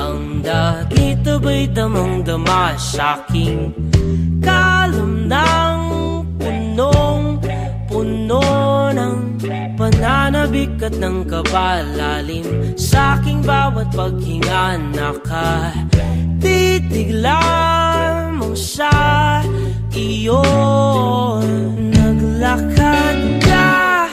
ang dagit aba'y damang-dama sa'king kalam ng punong-puno ng pananabik at ng kabalalim. Sa'king bawat paghinga nakatitig lamang sa iyo. Naglakad ka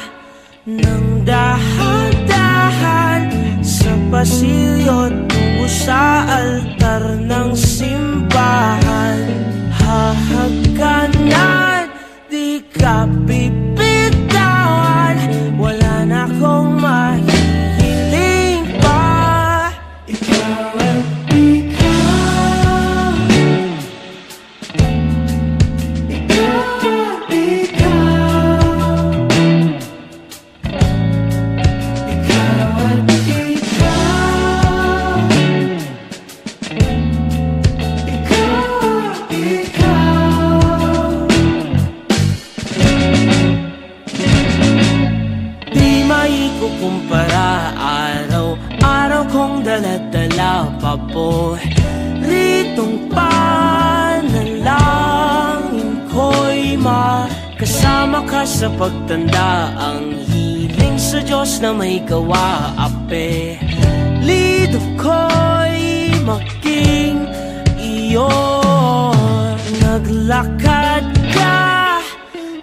ng dahan-dahan sa pasilyo tungo sa altar ng simbahan. Hahagkanan, di ka bibitawan, wala na akong mahihiling pa. Ikaw at ikaw, ikaw at ikaw, ikaw at ikaw, kumpara araw-araw kong dala-dala pa po ritong panalangin ko'y makasama ka sa pagtanda. Ang hiling sa Diyos na may gawa, apelido ko'y maging iyo. Naglakad ka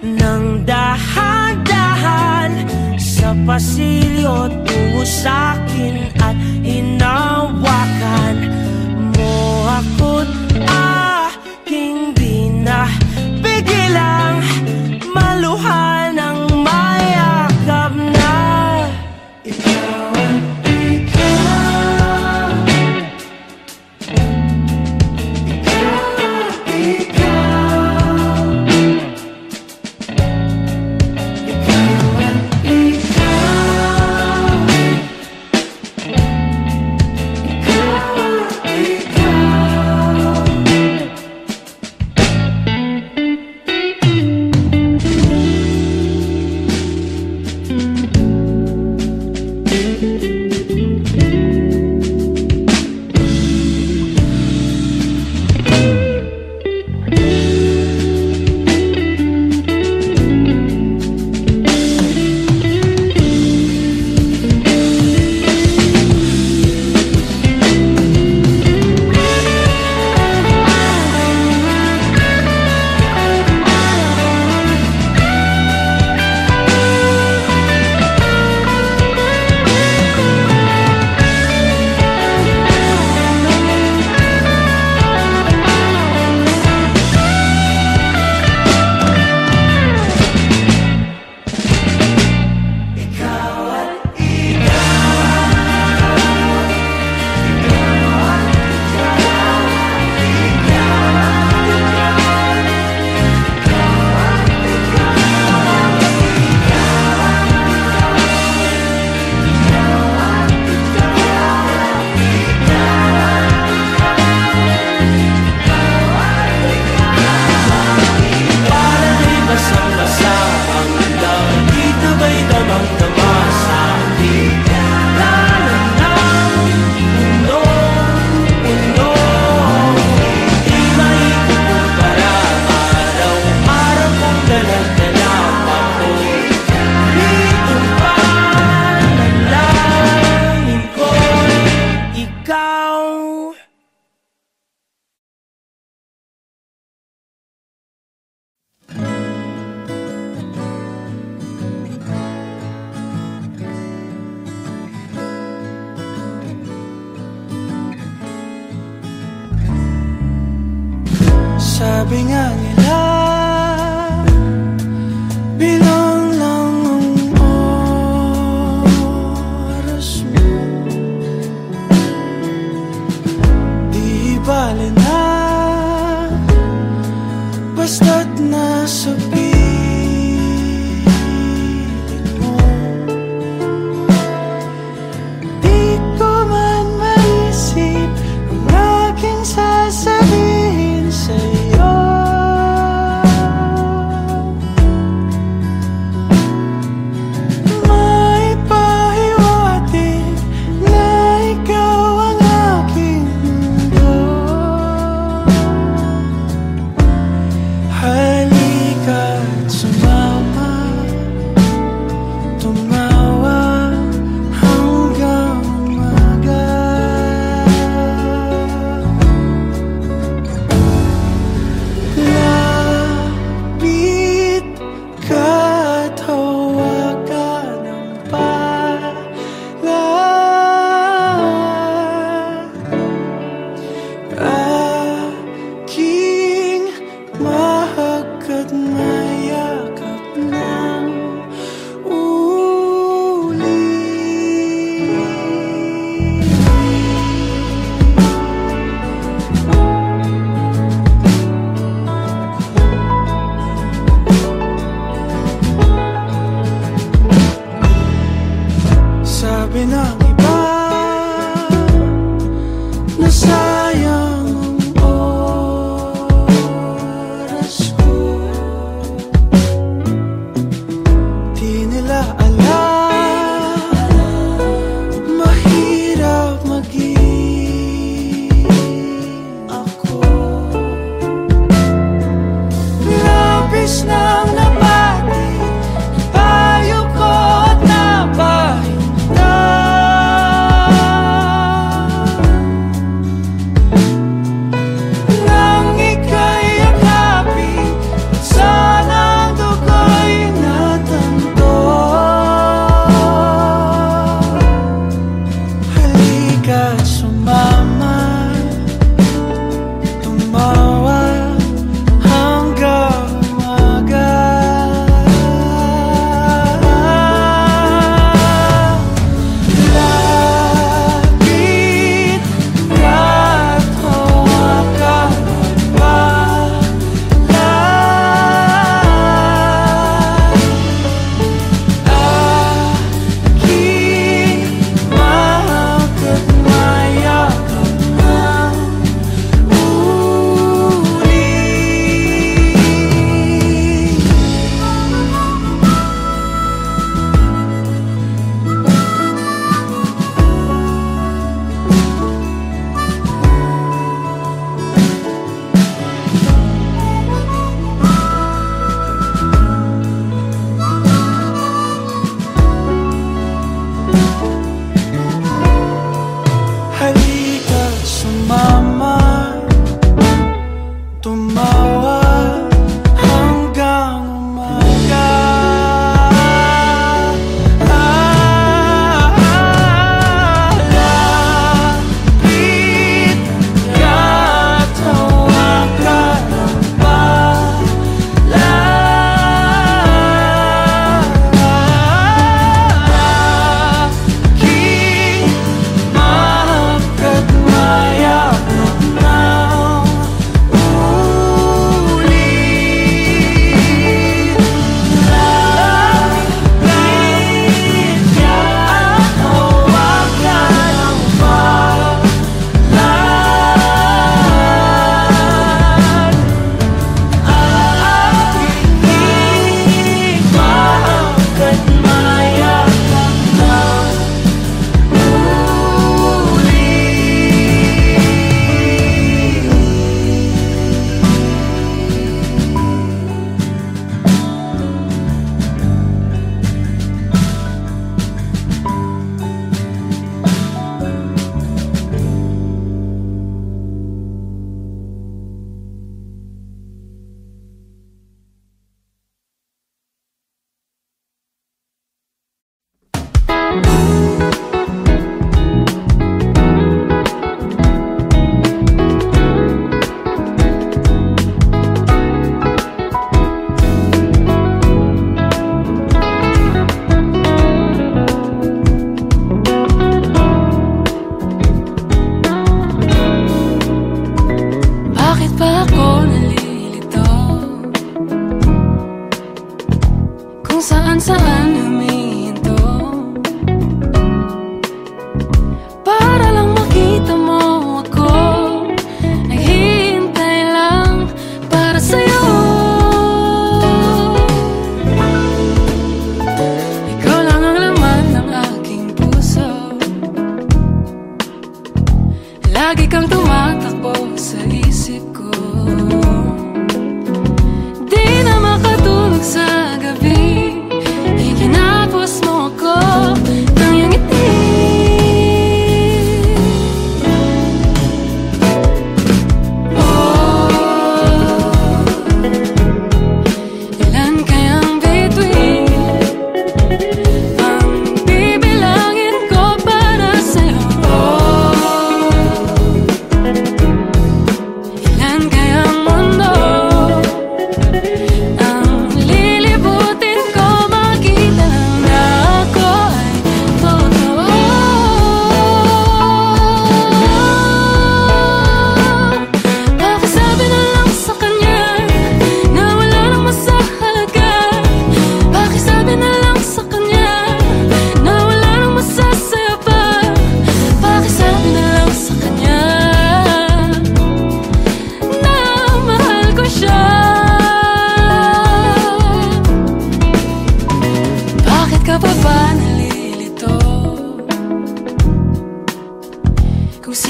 ng dahan-dahan sa pasilyo tungo sa'kin at hinawakan mo ako't aking binapigilang maluhan ng mayakap na. Ikaw at ikaw, ikaw at ikaw, ikaw at ikaw. Sabi nga nila, bilang lang ang oras mo. Di bale na, basta't nasa piling mo. Di ko man maisip ang aking sasabihin sa'yo.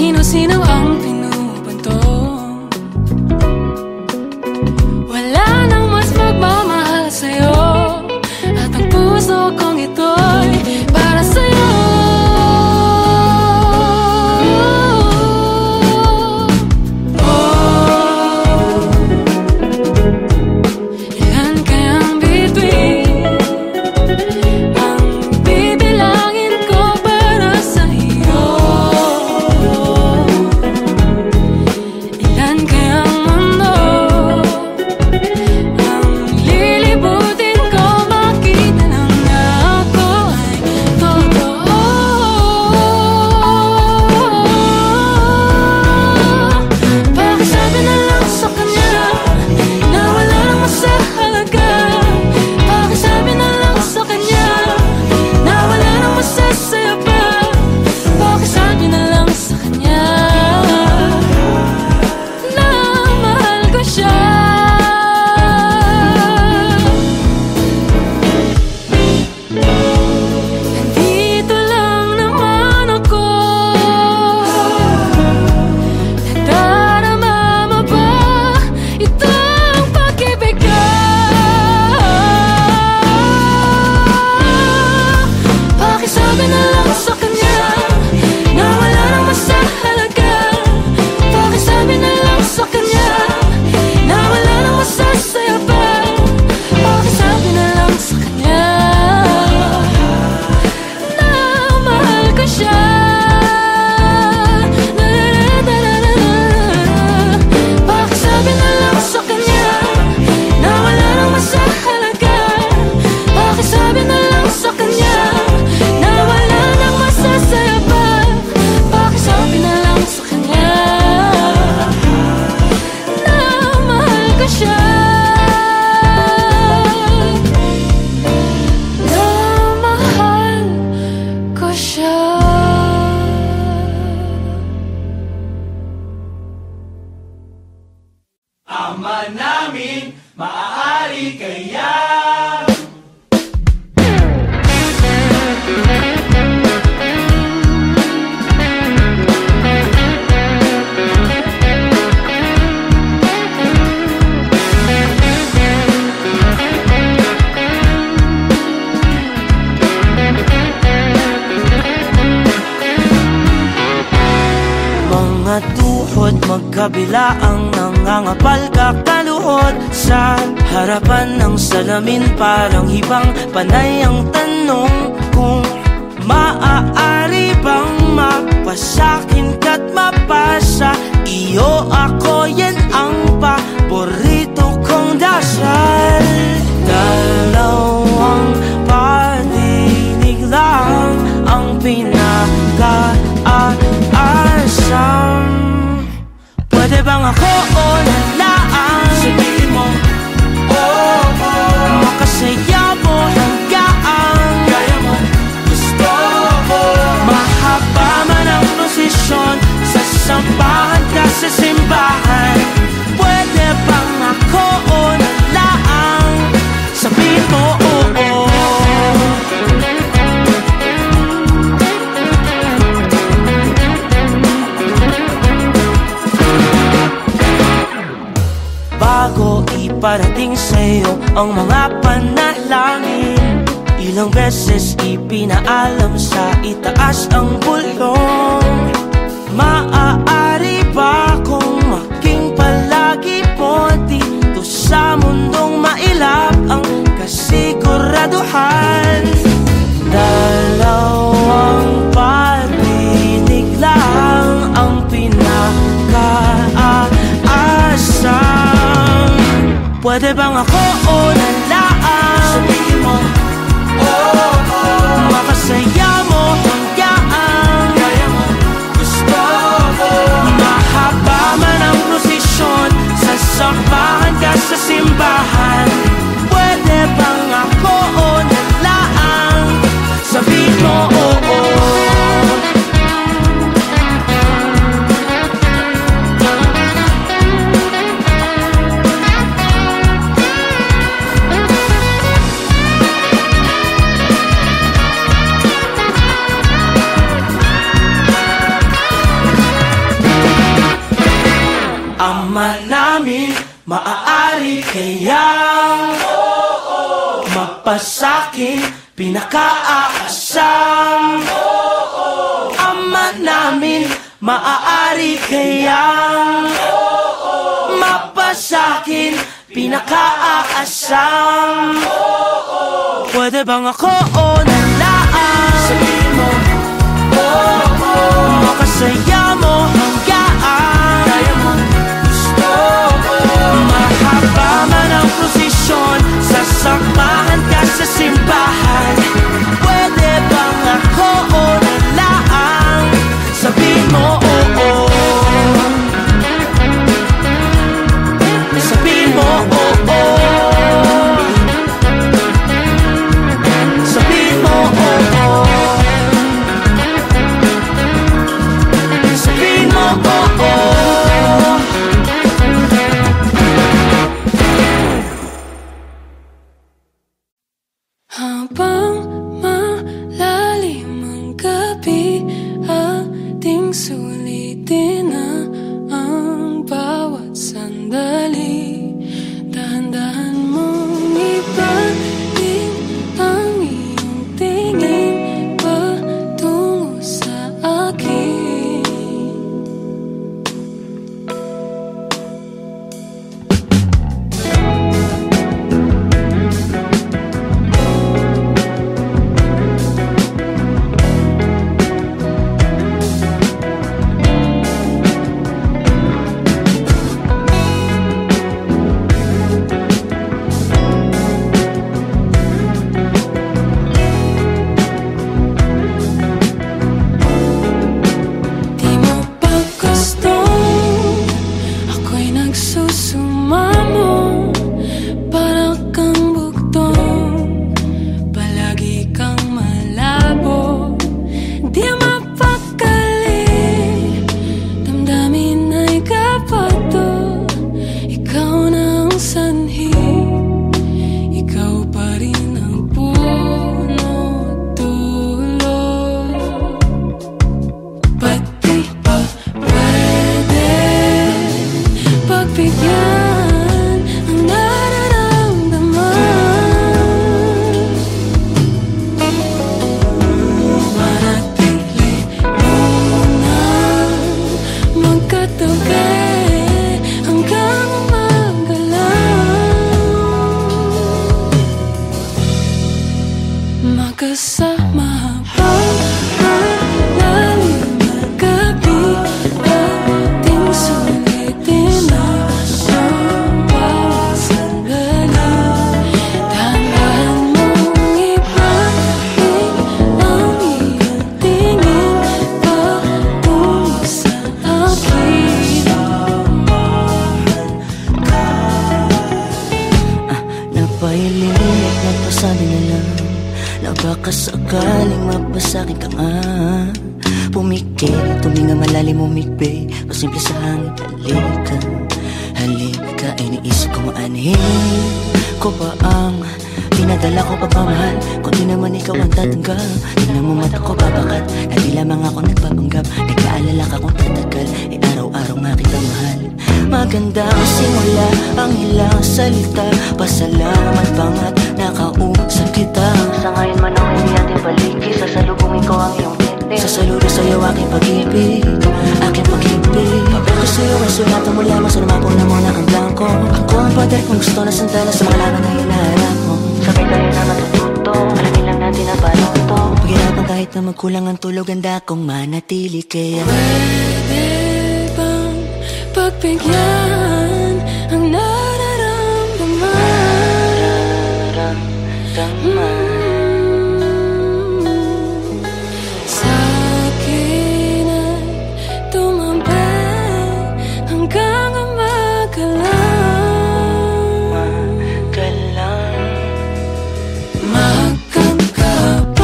sino-sino ang pinupantong. Wala nang mas magmamahal sa'yo, at ang puso kong ito'y para sa'yo. Oh, Ama namin, maaari kaya tuhod magkabila ang nangangapal kakaluhod sa harapan ng salamin, parang hibang panay ang tanong kung maaari bang mapasakin ka't mapasa iyo ako, yan ang paborito kong dasal. Dalawang patinig lang ang pinaka-aasam. Pwede bang ako o nalaan? Sabihin mo, oh, makasaya mo hanggang kaya mo, gusto mo. Mahaba man ang prosesyon, sasampahan ka sa simbahan. Pwede bang ako o nalaan? Sabihin mo, oh. Bago iparating sa'yo ang mga panalangin, ilang beses ipinaalam sa itaas ang bulong. Maaari ba kung maging palagi mo dito sa mundong mailap ang kasiguraduhan? Dalawang patinig lang ang pinaka-aasam. Pwede bang ako o nalaan? Sabihin mo, oh, makasaya mo hanggang kaya mo, gusto mo. Mahaba man ang prosesyon, sasampahan ka sa simbahan. Pwede bang ako o nalaan? Sabihin mo, oh. Ama namin, maaari kayang mapasakin pinaka-aasam. Ama namin, maaari kayang mapasakin pinaka-aasam. Pwede bang ako o nalaan? Sabihin mo, oh, makasaya mo hanggang kaya mo, gusto mo. Mahaba man ang prosesyon, sasamahan ka sa simbahan. Pwede bang ako o nalaan? Sabihin mo, oh. Sabihin mo, oh. Sabihin mo, oh. Sabihin katabi hanggang umaga lang, magkasama habang malalim na gabi. Ating sulitin ang bawat sandali. Dahan mong ibalik ang iyong tingin patungo sa akin. Napahilinig, napasabi na lang na baka sakaling mapasakin ka nga. Pumikit, tuminga malalim umikbi, o simple sa hangin. Halika, halika, iniisip ko maanhin ko ba ang pinadala ko pagmamahal, kung di naman ikaw ang tatanggap. Tignan mo mata ko babakat, na di lamang ako nagpapanggap. Nagkaalala ka kung tatagal, araw-araw nga kitang mahal. Maganda ang simula, ang ilang salita, pasalamat pangat nakausap kita. Sa ngayon man ang hindi natin paligid, sasalubungin ko ang iyong pinti. Sasaludo sa'yo aking pag-ibig, aking pag-ibig. Papel ko sa'yo ay sulatan mo lamang, sa namapong na muna ang blanco. Ako ang pader kung gusto na sandala sa mga laban na hinaharap mo. Sabay tayo na matututo, alamin lang natin ang paano ito. Paghirapan kahit na magkulang ang tulog, handa kong manatili kaya pwede bang pagbigyan ang nararamdaman? Sa'kin ay tumambay hanggang umaga lang. Magkakapang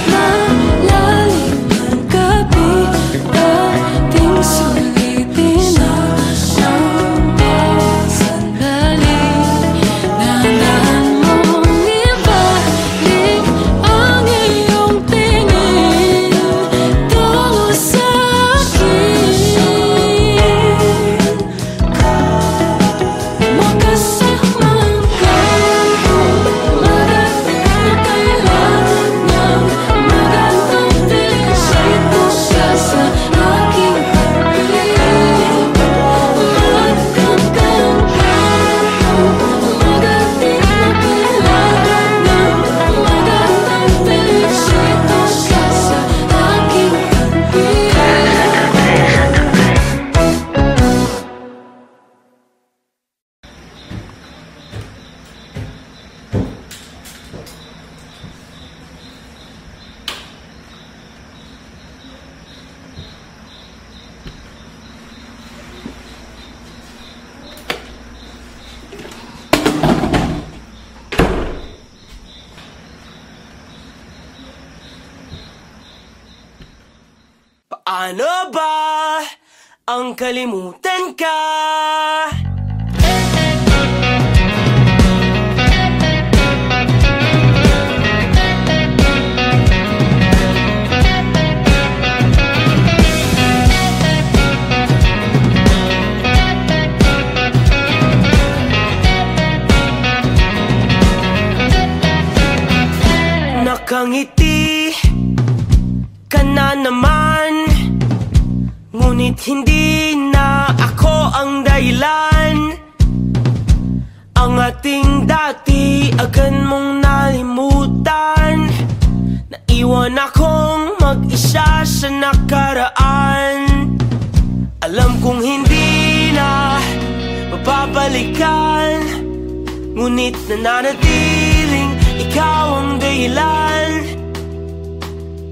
malalim ang gabi, ating sulitin ang bawat sandali. Dahan mong ibalik ang iyong tingin tungo sa akin. Magkasama hanggang marating na kailangan ng magandang tinig ito siya sa aking pag-ibig. Magkakanggang magating na kailangan ng magandang tinig ito siya sa aking pag-ibig. Paano ba ang kalimutan ka? Nakangiti ka na naman, ngunit hindi na ako ang dahilan. Ang ating dati agad mong nalimutan. Naiwan akong mag-isa sa nakaraan. Alam kong hindi na mapapalikan, ngunit nananatiling ikaw ang dahilan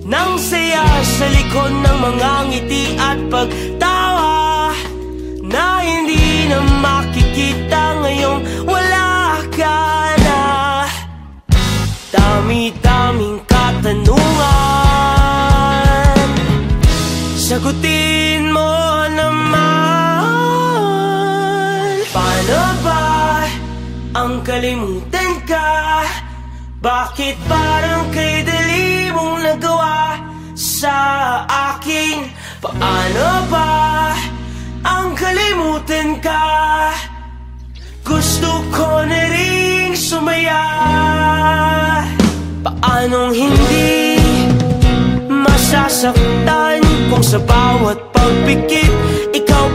ng saya sa likod ng mga ngiti at pagtawa na hindi na makikita ngayong wala ka na. Dami-daming katanungan, sagutin mo naman. Paano ba ang kalimutan ka? Bakit parang kay dali mong nagawa sa akin? Paano ba ang kalimutan ka? Gusto ko na ring sumaya. Paanong hindi masasaktan kung sa bawat pagpikit ikaw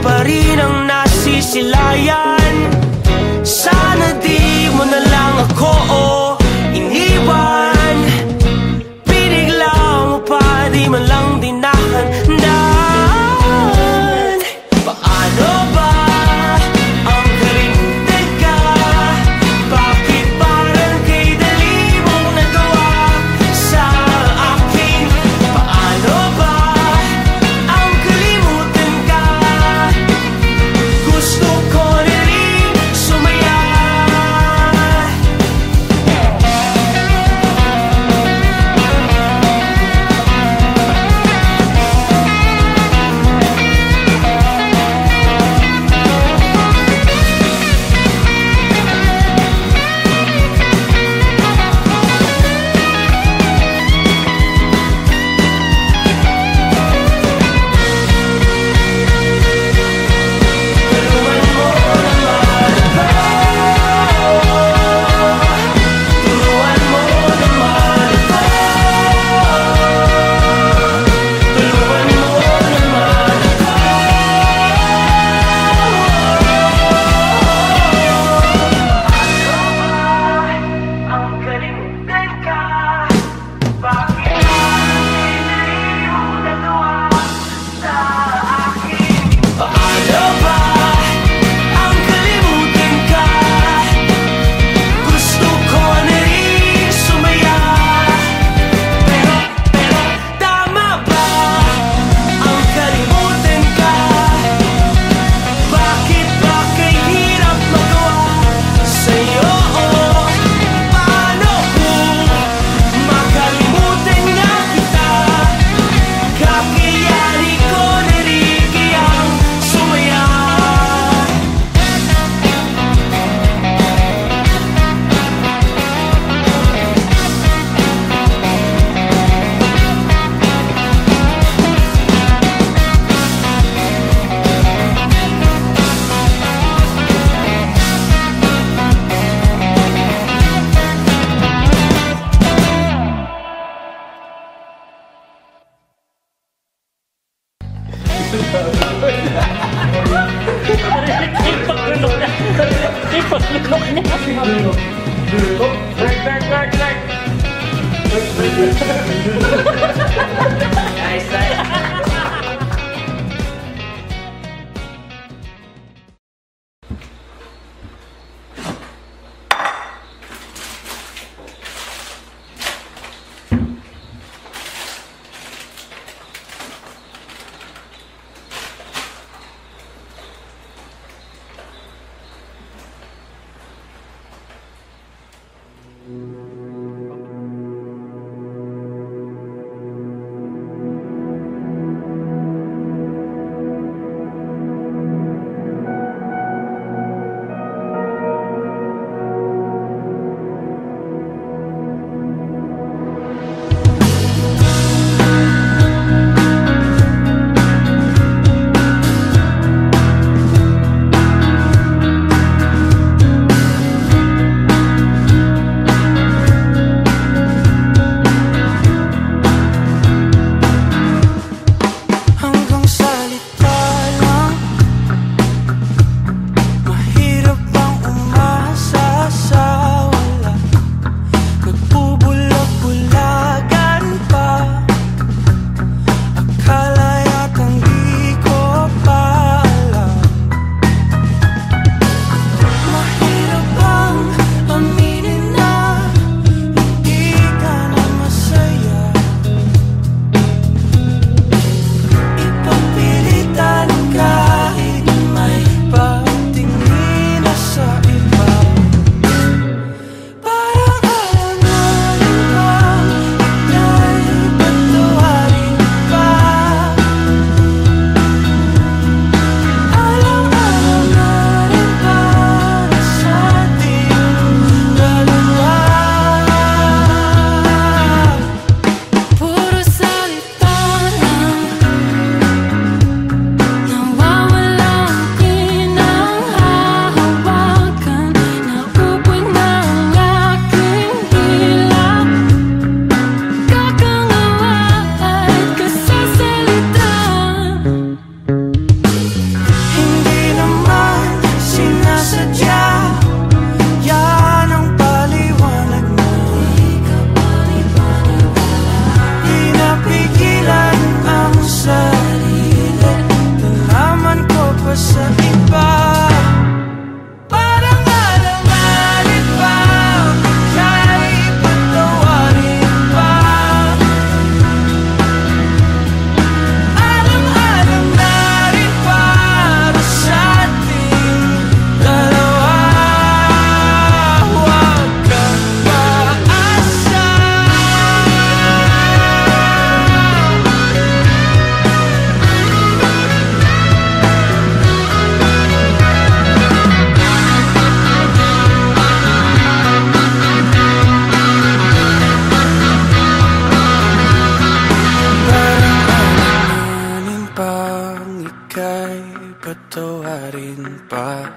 Nice, nice. Patawarin pa.